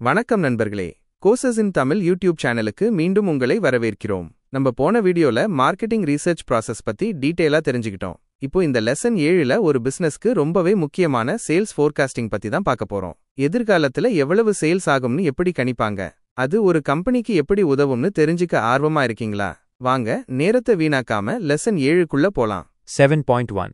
வணக்கம் நண்பர்களே, கோர்சஸ் இன் தமிழ் யூடியூப் சேனலுக்கு மீண்டும் உங்களை வரவேற்கிறோம். நம்ம போன வீடியோல மார்க்கெட்டிங் ரீசர்ச் ப்ராசஸ் பத்தி டீடைலா தெரிஞ்சுக்கிட்டோம். இப்போ இந்த லெசன் 7ல ஒரு பிசினஸ்க்கு ரொம்பவே முக்கியமான சேல்ஸ் ஃபோர்காஸ்டிங் பத்தி தான் பார்க்க போறோம். எதிர்காலத்துல எவ்வளவு சேல்ஸ் ஆகும்னு எப்படி கணிப்பாங்க, அது ஒரு கம்பெனிக்கு எப்படி உதவும்னு தெரிஞ்சுக்க ஆர்வமா இருக்கீங்களா? வாங்க நேரத்தை வீணாக்காம லெசன் 7க்குள்ள போலாம். 7.1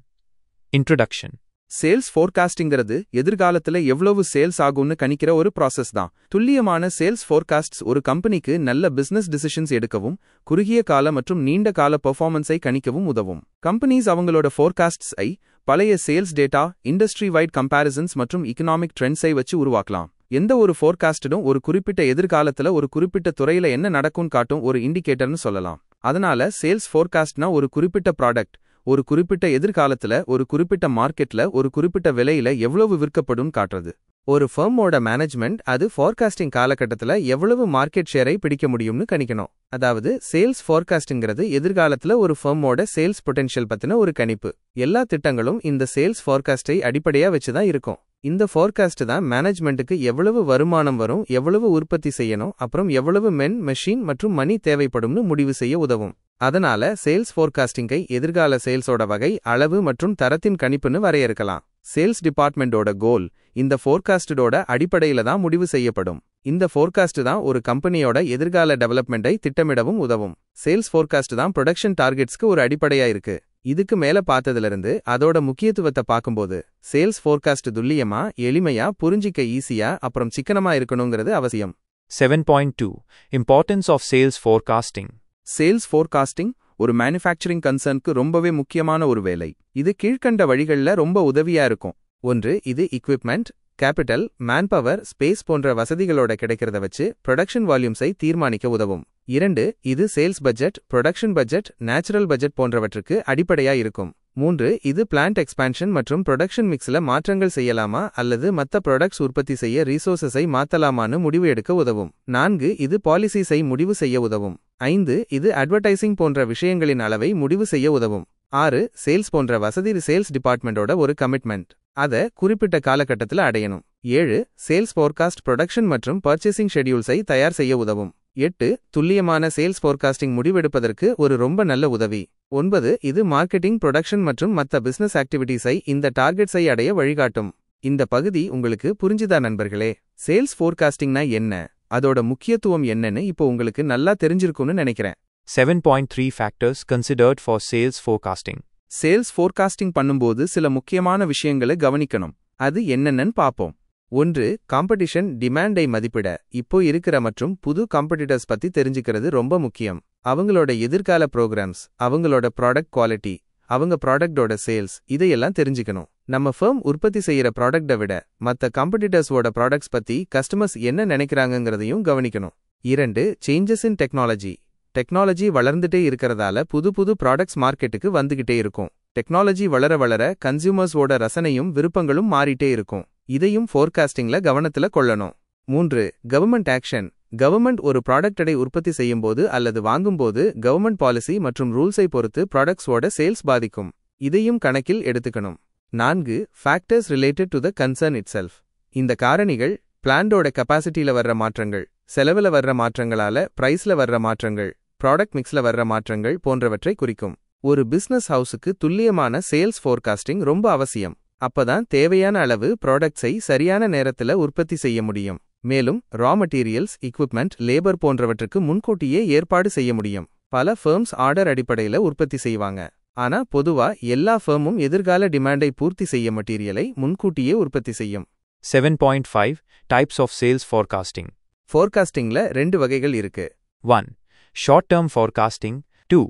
Introduction. சேல்ஸ் ஃபோர்காஸ்டிங்கிறது எதிர்காலத்துல எவ்வளவு சேல்ஸ் ஆகும்னு கணிக்கிற ஒரு ப்ராசஸ் தான். துல்லியமான சேல்ஸ் ஃபோர்காஸ்ட்ஸ் ஒரு கம்பெனிக்கு நல்ல பிசினஸ் டிசிஷன்ஸ் எடுக்கவும், குறுகிய கால மற்றும் நீண்ட கால பெர்ஃபார்மன்ஸை கணிக்கவும் உதவும். கம்பெனிஸ் அவங்களோட ஃபோர்காஸ்ட்ஸை பழைய sales data, industry wide comparisons மற்றும் எகனாமிக் ட்ரெண்ட்ஸை வச்சு உருவாக்கலாம். எந்த ஒரு ஃபோர்காஸ்டும் ஒரு குறிப்பிட்ட எதிர்காலத்துல ஒரு குறிப்பிட்ட துறையில என்ன நடக்கும்னு காட்டும் ஒரு இண்டிகேட்டர்னு சொல்லலாம். அதனால சேல்ஸ் ஃபோர்காஸ்ட்னா ஒரு குறிப்பிட்ட ப்ராடக்ட் ஒரு குறிப்பிட்ட எதிர்காலத்துல ஒரு குறிப்பிட்ட மார்க்கெட்ல ஒரு குறிப்பிட்ட விலையில எவ்வளவு விற்கப்படும் காட்டுறது. ஒரு ஃபர்மோட மேனேஜ்மெண்ட் அது ஃபோர்காஸ்டிங் காலகட்டத்துல எவ்வளவு மார்க்கெட் ஷேரை பிடிக்க முடியும்னு கணிக்கணும். அதாவது சேல்ஸ் ஃபோர்காஸ்டிங்கிறது எதிர்காலத்துல ஒரு ஃபர்மோட சேல்ஸ் பொட்டென்ஷியல் பத்தின ஒரு கணிப்பு. எல்லா திட்டங்களும் இந்த சேல்ஸ் ஃபோர்காஸ்டை அடிப்படையா வச்சுதான் இருக்கும். இந்த ஃபோர்காஸ்ட் தான் மேனேஜ்மெண்ட்டுக்கு எவ்வளவு வருமானம் வரும், எவ்வளவு உற்பத்தி செய்யணும், அப்புறம் எவ்வளவு மெஷின் மற்றும் மணி தேவைப்படும்னு முடிவு செய்ய உதவும். அதனால சேல்ஸ் ஃபோர்காஸ்டிங்கை எதிர்கால சேல்ஸோட வகை, அளவு மற்றும் தரத்தின் கணிப்புன்னு வரையறுக்கலாம். சேல்ஸ் டிபார்ட்மெண்டோட கோல் இந்த ஃபோர்காஸ்டோட அடிப்படையில தான் முடிவு செய்யப்படும். இந்த ஃபோர்காஸ்ட் தான் ஒரு கம்பெனியோட எதிர்கால டெவலப்மெண்ட்டை திட்டமிடவும் உதவும். சேல்ஸ் ஃபோர்காஸ்ட் தான் ப்ரொடக்ஷன் டார்கெட்ஸ்க்கு ஒரு அடிப்படையா இருக்கு. இதுக்கு மேல பார்த்ததிலிருந்து அதோட முக்கியத்துவத்தை பார்க்கும்போது சேல்ஸ் ஃபோர்காஸ்ட் துல்லியமா, எளிமையா, புரிஞ்சிக்க ஈஸியா அப்புறம் சிக்கனமா இருக்கணுங்கிறது அவசியம். 7.2 Importance of sales forecasting. Sales forecasting ஒரு மேனுஃபேக்சரிங் கன்சர்னுக்கு ரொம்பவே முக்கியமான ஒரு வேலை. இது கீழ்க்கண்ட வழிகள்ல ரொம்ப உதவியா இருக்கும். 1. இது எக்விப்மெண்ட், கேபிட்டல், மேன்பவர், ஸ்பேஸ் போன்ற வசதிகளோட கிடைக்கிறத வச்சு ப்ரொடக்ஷன் வால்யூம்ஸை தீர்மானிக்க உதவும். 2. இது sales budget, production budget, natural budget போன்றவற்றுக்கு அடிப்படையா இருக்கும். 3. இது பிளான்ட் எக்ஸ்பான்ஷன் மற்றும் ப்ரொடக்ஷன் மிக்ஸ்ல மாற்றங்கள் செய்யலாமா அல்லது மற்ற ப்ராடக்ட்ஸ் உற்பத்தி செய்ய ரிசோர்ஸஸை மாத்தலாமான்னு முடிவு எடுக்க உதவும். 4. இது பாலிசிஸை முடிவு செய்ய உதவும். 5. இது அட்வர்டைசிங் போன்ற விஷயங்களின் அளவை முடிவு செய்ய உதவும். 6. சேல்ஸ் போன்ற வசதி சேல்ஸ் டிபார்ட்மெண்டோட ஒரு கமிட்மெண்ட், அதை குறிப்பிட்ட காலகட்டத்தில் அடையணும். 7. சேல்ஸ் ஃபோர்காஸ்ட் ப்ரொடக்ஷன் மற்றும் பர்ச்சேசிங் ஷெட்யூல்ஸை தயார் செய்ய உதவும். 8. துல்லியமான சேல்ஸ் ஃபோர்காஸ்டிங் முடிவெடுப்பதற்கு ஒரு ரொம்ப நல்ல உதவி. 9. இது மார்க்கெட்டிங், ப்ரொடக்ஷன் மற்றும் மற்ற பிசினஸ் ஆக்டிவிட்டீஸை இந்த டார்கெட்ஸை அடைய வழிகாட்டும். இந்த பகுதி உங்களுக்கு புரிஞ்சுதா நண்பர்களே? சேல்ஸ் ஃபோர்காஸ்டிங்னா என்ன, அதோட முக்கியத்துவம் என்னன்னு இப்போ உங்களுக்கு நல்லா தெரிஞ்சிருக்கும்னு நினைக்கிறேன். 7.3 Factors considered for sales forecasting. Sales forecasting பண்ணும்போது சில முக்கியமான விஷயங்களை கவனிக்கணும். அது என்னென்னு பார்ப்போம். 1. காம்படிஷன் டிமாண்டை மதிப்பிட இப்போ இருக்கிற மற்றும் புது காம்படிட்டர்ஸ் பத்தி தெரிஞ்சுக்கிறது ரொம்ப முக்கியம். அவங்களோட எதிர்கால ப்ரோக்ராம்ஸ், அவங்களோட ப்ராடக்ட் குவாலிட்டி, அவங்க ப்ராடக்டோட சேல்ஸ், இதையெல்லாம் தெரிஞ்சுக்கணும். நம்ம ஃபர்ம் உற்பத்தி செய்யற ப்ராடக்டை விட மற்ற காம்படிட்டர்ஸோட ப்ராடக்ட்ஸ் பத்தி கஸ்டமர்ஸ் என்ன நினைக்கிறாங்கிறதையும் கவனிக்கணும். 2. சேஞ்சஸ் இன் டெக்னாலஜி வளர்ந்துட்டே இருக்கிறதால புது ப்ராடக்ட்ஸ் மார்க்கெட்டுக்கு வந்துகிட்டே இருக்கும். டெக்னாலஜி வளர வளர கன்சியூமர்ஸோட ரசனையும் விருப்பங்களும் மாறிட்டே இருக்கும். இதையும் ஃபோர்காஸ்டிங்ல கவனத்துல கொள்ளணும். 3. Government action. கவர்மெண்ட் ஒரு ப்ராடக்டை உற்பத்தி செய்யும்போது அல்லது வாங்கும்போது கவர்மெண்ட் பாலிசி மற்றும் ரூல்ஸை பொறுத்து ப்ராடக்ட்ஸோட சேல்ஸ் பாதிக்கும். இதையும் கணக்கில் எடுத்துக்கணும். 4. Factors related to the concern itself. இந்த காரணிகள் பிளான்டோட கெப்பாசிட்டியில வர்ற மாற்றங்கள், செலவுல வர்ற மாற்றங்களால பிரைஸ்ல வர்ற மாற்றங்கள், ப்ராடக்ட் மிக்ஸ்ல வர்ற மாற்றங்கள் போன்றவற்றை குறிக்கும். ஒரு பிசினஸ் ஹவுஸுக்கு துல்லியமான சேல்ஸ் ஃபோர்காஸ்டிங் ரொம்ப அவசியம். அப்பதான் தேவையான அளவு ப்ராடக்ட்ஸை சரியான நேரத்துல உற்பத்தி செய்ய முடியும். மேலும் ரா மெட்டீரியல்ஸ், எக்விப்மெண்ட், லேபர் போன்றவற்றுக்கு முன்கூட்டியே ஏற்பாடு செய்ய முடியும். பல ஃபர்ம்ஸ் ஆர்டர் அடிப்படையில உற்பத்தி செய்வாங்க. ஆனா பொதுவா எல்லா ஃபர்மும் எதிர்கால டிமாண்டை பூர்த்தி செய்ய மெட்டீரியலை முன்கூட்டியே உற்பத்தி செய்யும். 7.5 Types of sales forecasting. ஃபோர்காஸ்டிங்ல 2 வகைகள் இருக்கு. 1. Short-term forecasting. 2.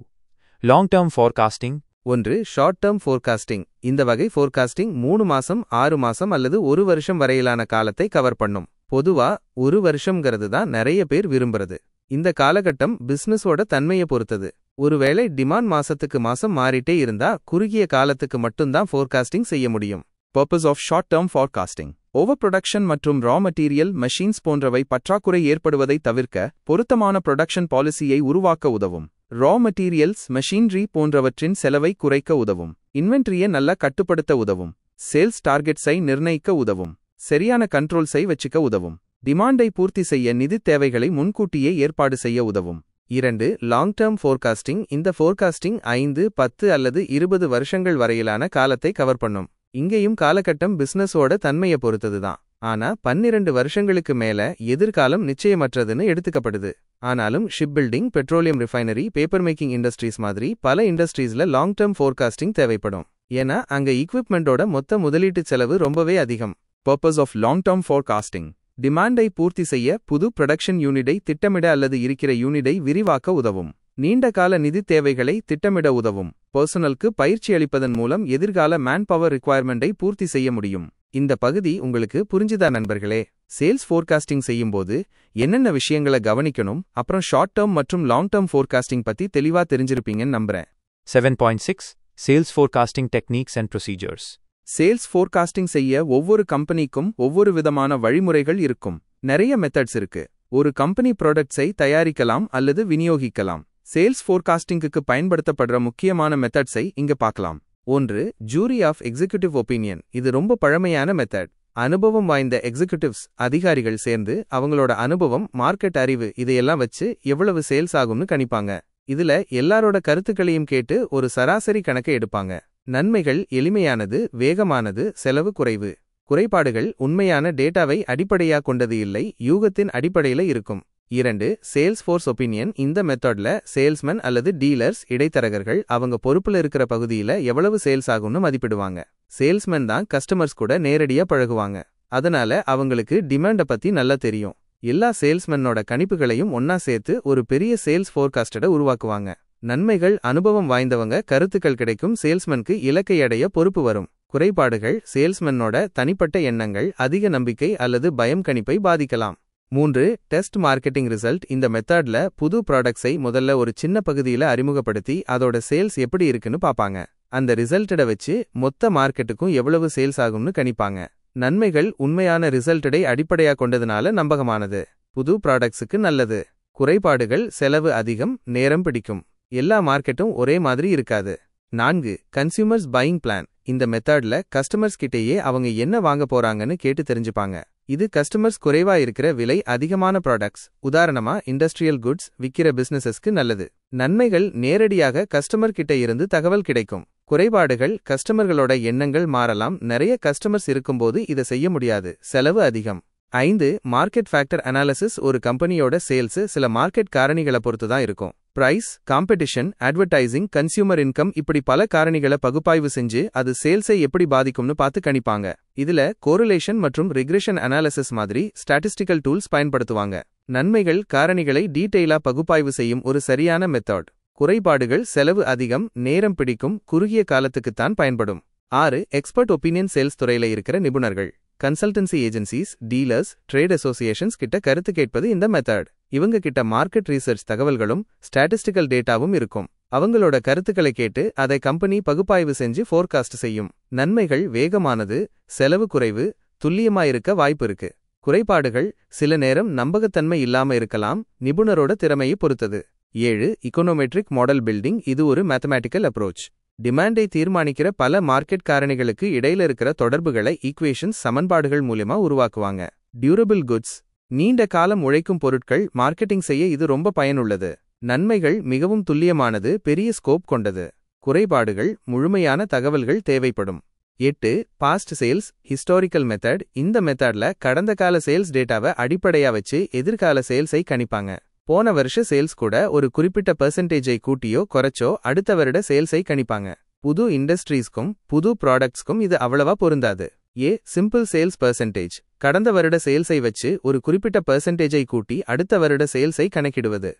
Long-term forecasting. 1. Short term forecasting. இந்த வகை ஃபோர்காஸ்டிங் 3 மாசம், 6 மாசம் அல்லது 1 வருஷம் வரையிலான காலத்தை கவர் பண்ணும். பொதுவா 1 வருஷம்ங்கிறது தான் நிறைய பேர் விரும்புறது. இந்த காலகட்டம் பிசினஸோட தன்மையை பொறுத்தது. ஒருவேளை டிமாண்ட் மாசத்துக்கு மாசம் மாறிட்டே இருந்தா குறுகிய காலத்துக்கு மட்டும்தான் ஃபோர்காஸ்டிங் செய்ய முடியும். Purpose of short term forecasting. Over production மற்றும் ரா மெட்டீரியல், மெஷின்ஸ் போன்றவை பற்றாக்குறை ஏற்படுவதை தவிர்க்க பொருத்தமான ப்ரொடக்ஷன் பாலிசியை உருவாக்க உதவும். ரா மெட்டீரியல்ஸ், மெஷினரி போன்றவற்றின் செலவை குறைக்க உதவும். இன்வென்ட்ரியை நல்லா கட்டுப்படுத்த உதவும். சேல்ஸ் டார்கெட்ஸை நிர்ணயிக்க உதவும். சரியான கண்ட்ரோல்ஸை வச்சுக்க உதவும். டிமாண்டை பூர்த்தி செய்ய நிதித் தேவைகளை முன்கூட்டியே ஏற்பாடு செய்ய உதவும். 2. Long term forecasting. இந்த ஃபோர்காஸ்டிங் 5, 10 அல்லது 20 வருஷங்கள் வரையிலான காலத்தை கவர் பண்ணும். இங்கேயும் காலகட்டம் பிசினஸோட தன்மையை பொறுத்தது தான். ஆனா 12 வருஷங்களுக்கு மேல எதிர்காலம் நிச்சயமற்றதுன்னு எடுத்துக்கப்படுது. ஆனாலும் ship building, petroleum refinery, paper making industries மாதிரி பல இண்டஸ்ட்ரீஸ்ல லாங் டேர்ம் ஃபோர்காஸ்டிங் தேவைப்படும். ஏன்னா அங்க ஈக்விப்மெண்டோட மொத்த முதலீட்டு செலவு ரொம்பவே அதிகம். Purpose of long term forecasting. டிமாண்டை பூர்த்தி செய்ய புது ப்ரொடக்ஷன் யூனிட்டை திட்டமிட அல்லது இருக்கிற யூனிட்டை விரிவாக்க உதவும். நீண்டகால நிதித் தேவைகளை திட்டமிட உதவும். பர்சனலுக்கு பயிற்சி அளிப்பதன் மூலம் எதிர்கால மேன் பவர் ரிக்வயர்மெண்டை பூர்த்தி செய்ய முடியும். இந்த பகுதி உங்களுக்கு புரிஞ்சுதா நண்பர்களே? சேல்ஸ் ஃபோர்காஸ்டிங் செய்யும்போது என்னென்ன விஷயங்களை கவனிக்கணும், அப்புறம் ஷார்ட் டேர்ம் மற்றும் லாங் டேர்ம் ஃபோர்காஸ்டிங் பத்தி தெளிவா தெரிஞ்சிருப்பீங்கன்னு நம்புறேன். 7.6 Sales Forecasting Techniques and Procedures. Sales forecasting செய்ய ஒவ்வொரு கம்பெனிக்கும் ஒவ்வொரு விதமான வழிமுறைகள் இருக்கும். நிறைய மெத்தட்ஸ் இருக்கு. ஒரு கம்பெனி ப்ராடக்ட்ஸை தயாரிக்கலாம் அல்லது விநியோகிக்கலாம். சேல்ஸ் ஃபோர்காஸ்டிங்குக்கு பயன்படுத்தப்படுற முக்கியமான மெத்தட்ஸை இங்க பார்க்கலாம். 1. Jury of executive opinion. இது ரொம்ப பழமையான மெத்தட். அனுபவம் வாய்ந்த எக்ஸிகியூட்டிவ்ஸ், அதிகாரிகள் சேர்ந்து அவங்களோட அனுபவம், மார்க்கெட் அறிவு இதையெல்லாம் வச்சு எவ்வளவு சேல்ஸ் ஆகும்னு கணிப்பாங்க. இதுல எல்லாரோட கருத்துக்களையும் கேட்டு ஒரு சராசரி கணக்கை எடுப்பாங்க. நன்மைகள்: எளிமையானது, வேகமானது, செலவு குறைவு. குறைபாடுகள்: உண்மையான டேட்டாவை அடிப்படையா கொண்டது இல்லை, யூகத்தின் அடிப்படையில இருக்கும். 2. Sales force opinion. இந்த மெத்தட்ல சேல்ஸ்மேன் அல்லது டீலர்ஸ், இடைத்தரகர்கள் அவங்க பொறுப்புல இருக்கிற பகுதியில எவ்வளவு சேல்ஸ் ஆகும்னு மதிப்பிடுவாங்க. சேல்ஸ்மேன் தான் கஸ்டமர்ஸ் கூட நேரடியா பழகுவாங்க. அதனால அவங்களுக்கு டிமாண்ட பத்தி நல்லா தெரியும். எல்லா சேல்ஸ்மேனோட கணிப்புகளையும் ஒன்னா சேர்த்து ஒரு பெரிய சேல்ஸ் ஃபோர்காஸ்டை உருவாக்குவாங்க. நன்மைகள்: அனுபவம் வாய்ந்தவங்க கருத்துக்கள் கிடைக்கும், சேல்ஸ்மேனுக்கு இலக்கை அடைய பொறுப்பு வரும். குறைபாடுகள்: சேல்ஸ்மேனோட தனிப்பட்ட எண்ணங்கள், அதிக நம்பிக்கை அல்லது பயம் கணிப்பை பாதிக்கலாம். 3. Test marketing result. இந்த மெத்தட்ல புது ப்ராடக்ட்ஸை முதல்ல ஒரு சின்ன பகுதியில அறிமுகப்படுத்தி அதோட சேல்ஸ் எப்படி இருக்குன்னு பாப்பாங்க. அந்த ரிசல்ட்டை வச்சு மொத்த மார்க்கெட்டுக்கும் எவ்வளவு சேல்ஸ் ஆகும்னு கணிப்பாங்க. நன்மைகள்: உண்மையான ரிசல்ட்டை அடிப்படையா கொண்டதுனால நம்பகமானது, புது ப்ராடக்ட்ஸுக்கு நல்லது. குறைபாடுகள்: செலவு அதிகம், நேரம் பிடிக்கும். எல்லா மார்க்கெட்டும் ஒரே மாதிரி இருக்காது. 4. Consumers buying plan. இந்த மெத்தட்ல கஸ்டமர்ஸ் கிட்டேயே அவங்க என்ன வாங்க போறாங்கன்னு கேட்டு தெரிஞ்சுப்பாங்க. இது கஸ்டமர்ஸ் குறைவா இருக்கிற விலை அதிகமான ப்ராடக்ட்ஸ், உதாரணமா இண்டஸ்ட்ரியல் குட்ஸ் விக்கிற பிசினஸஸ்க்கு நல்லது. நன்மைகள்: நேரடியாக கஸ்டமர் கிட்ட இருந்து தகவல் கிடைக்கும். குறைபாடுகள்: கஸ்டமர்களோட எண்ணங்கள் மாறலாம், நிறைய கஸ்டமர்ஸ் இருக்கும்போது இதை செய்ய முடியாது, செலவு அதிகம். 5. Market factor analysis. ஒரு கம்பெனியோட சேல்ஸ் சில மார்க்கெட் காரணிகளை பொறுத்து தான் இருக்கும். Price, competition, advertising, consumer income, இப்படி பல காரணிகளை பகுப்பாய்வு செஞ்சு அது சேல்ஸை எப்படி பாதிக்கும்னு பார்த்து கணிப்பாங்க. இதுல கோரிலேஷன் மற்றும் ரிக்ரெஷன் அனாலிசிஸ் மாதிரி ஸ்டாட்டிஸ்டிக்கல் டூல்ஸ் பயன்படுத்துவாங்க. நன்மைகள்: காரணிகளை டீட்டெயிலா பகுப்பாய்வு செய்யும் ஒரு சரியான மெத்தட். குறைபாடுகள்: செலவு அதிகம், நேரம் பிடிக்கும், குறுகிய காலத்துக்குத்தான் பயன்படும். 6. Expert opinion. சேல்ஸ் துறையில இருக்கிற நிபுணர்கள், consultancy agencies, dealers, trade associations கிட்ட கருத்து கேட்பது இந்த மெத்தட். இவங்க கிட்ட மார்க்கெட் ரீசர்ச் தகவல்களும் ஸ்டாட்டிஸ்டிக்கல் டேட்டாவும் இருக்கும். அவங்களோட கருத்துக்களை கேட்டு அதை கம்பெனி பகுப்பாய்வு செஞ்சு ஃபோர்காஸ்ட் செய்யும். நன்மைகள்: வேகமானது, செலவு குறைவு, துல்லியமா இருக்க வாய்ப்பு இருக்கு. குறைபாடுகள்: சில நேரம் நம்பகத்தன்மை இல்லாம இருக்கலாம், நிபுணரோட திறமையை பொறுத்தது. 7. இக்கோனோமெட்ரிக் மாடல் பில்டிங். இது ஒரு மேத்தமேட்டிக்கல் அப்ரோச். டிமாண்டை தீர்மானிக்கிற பல மார்க்கெட் காரணிகளுக்கு இடையில இருக்கிற தொடர்புகளை ஈக்குவேஷன்ஸ், சமன்பாடுகள் மூலமா உருவாக்குவாங்க. Durable goods. நீண்ட காலம் உழைக்கும் பொருட்கள் மார்க்கெட்டிங் செய்ய இது ரொம்ப பயனுள்ளது. நன்மைகள்: மிகவும் துல்லியமானது, பெரிய ஸ்கோப் கொண்டது. குறைபாடுகள்: முழுமையான தகவல்கள் தேவைப்படும். 8. Past sales historical method. இந்த மெத்தட்ல கடந்த கால சேல்ஸ் டேட்டாவை அடிப்படையா வச்சு எதிர்கால சேல்ஸை கணிப்பாங்க. போன வருஷ சேல்ஸ் கூட ஒரு குறிப்பிட்ட பெர்சன்டேஜை கூட்டியோ குறைச்சோ அடுத்த வருட சேல்ஸை கணிப்பாங்க. புது இண்டஸ்ட்ரீஸ்க்கும் புது ப்ராடக்ட்ஸ்க்கும் இது அவ்வளவா பொருந்தாது. Simple sales percentage. கடந்த வருட சேல்ஸை வச்சு ஒரு குறிப்பிட்ட பெர்சன்டேஜை கூட்டி அடுத்த வருட சேல்ஸை கணக்கிடுவது.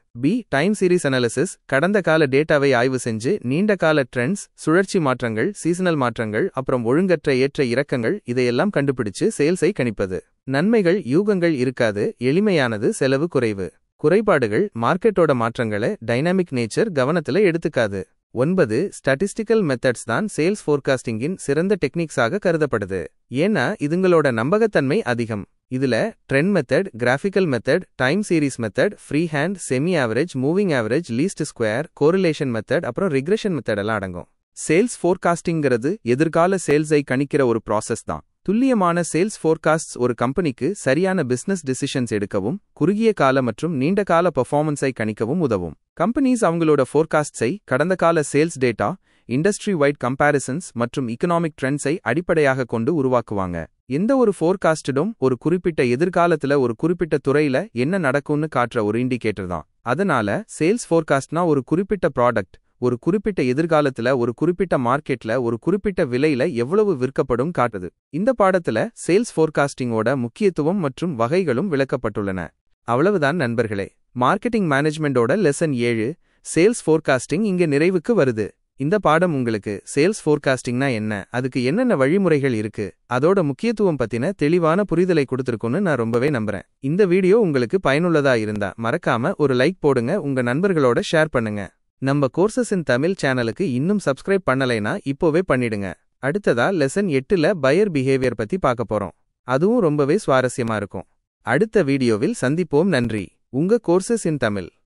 Time series analysis. கடந்த கால டேட்டாவை ஆய்வு செஞ்சு நீண்ட கால ட்ரெண்ட்ஸ், சுழற்சி மாற்றங்கள், சீசனல் மாற்றங்கள், அப்புறம் ஒழுங்கற்ற ஏற்ற இறக்கங்கள் இதையெல்லாம் கண்டுபிடிச்சு சேல்ஸை கணிப்பது. நன்மைகள்: யூகங்கள் இருக்காது, எளிமையானது, செலவு குறைவு. குறைபாடுகள்: மார்க்கெட்டோட மாற்றங்களை டைனாமிக் நேச்சர் கவனத்துல எடுத்துக்காது. 9. ஸ்டாட்டிஸ்டிக்கல் மெத்தட்ஸ் தான் சேல்ஸ் ஃபோர்காஸ்டிங்கின் சிறந்த டெக்னிக்ஸாக கருதப்படுது. ஏன்னா இதுங்களோட நம்பகத்தன்மை அதிகம். இதுல trend method, graphical method, time series method, free hand, semi average, moving average, least square, correlation method, அப்புறம் ரிக்ரெஷன் மெத்தட் எல்லாம் அடங்கும். சேல்ஸ் ஃபோர்காஸ்டிங்கிறது எதிர்கால சேல்ஸை கணிக்கிற ஒரு ப்ராசஸ் தான். துல்லியமான சேல்ஸ் ஃபோர்காஸ்ட்ஸ் ஒரு கம்பெனிக்கு சரியான பிசினஸ் டிசிஷன்ஸ் எடுக்கவும், குறுகிய கால மற்றும் நீண்ட கால பெர்ஃபார்மன்ஸை கணிக்கவும் உதவும். கம்பெனிஸ் அவங்களோட ஃபோர்காஸ்ட்ஸை கடந்த கால sales data, industry wide comparisons மற்றும் எகனாமிக் ட்ரெண்ட்ஸை அடிப்படையாக கொண்டு உருவாக்குவாங்க. எந்த ஒரு ஃபோர்காஸ்டும் ஒரு குறிப்பிட்ட எதிர்காலத்துல ஒரு குறிப்பிட்ட துறையில என்ன நடக்கும்னு காட்டுற ஒரு இண்டிகேட்டர் தான். அதனால சேல்ஸ் ஃபோர்காஸ்ட்னா ஒரு குறிப்பிட்ட ப்ராடக்ட் ஒரு குறிப்பிட்ட எதிர்காலத்துல ஒரு குறிப்பிட்ட மார்க்கெட்ல ஒரு குறிப்பிட்ட விலையில எவ்வளவு விற்கப்படும் காட்டுது. இந்த பாடத்துல சேல்ஸ் ஃபோர்காஸ்டிங்கோட முக்கியத்துவம் மற்றும் வகைகளும் விளக்கப்பட்டுள்ளன. அவ்வளவுதான் நண்பர்களே. மார்க்கெட்டிங் மேனேஜ்மெண்டோட லெசன் 7 சேல்ஸ் ஃபோர்காஸ்டிங் இங்க நிறைவுக்கு வருது. இந்த பாடம் உங்களுக்கு சேல்ஸ் ஃபோர்காஸ்டிங்னா என்ன, அதுக்கு என்னென்ன வழிமுறைகள் இருக்கு, அதோட முக்கியத்துவம் பத்தின தெளிவான புரிதலை கொடுத்திருக்குன்னு நான் ரொம்பவே நம்புறேன். இந்த வீடியோ உங்களுக்கு பயனுள்ளதா இருந்தா மறக்காம ஒரு லைக் போடுங்க, உங்க நண்பர்களோட ஷேர் பண்ணுங்க. நம்ம கோர்சஸ் இன் தமிழ் சேனலுக்கு இன்னும் சப்ஸ்கிரைப் பண்ணலைனா இப்போவே பண்ணிடுங்க. அடுத்ததா லெசன் 8ல பையர் பிஹேவியர் பத்தி பார்க்க போறோம். அதுவும் ரொம்பவே சுவாரஸ்யமா இருக்கும். அடுத்த வீடியோவில் சந்திப்போம். நன்றி. உங்க கோர்சஸ் இன் தமிழ்.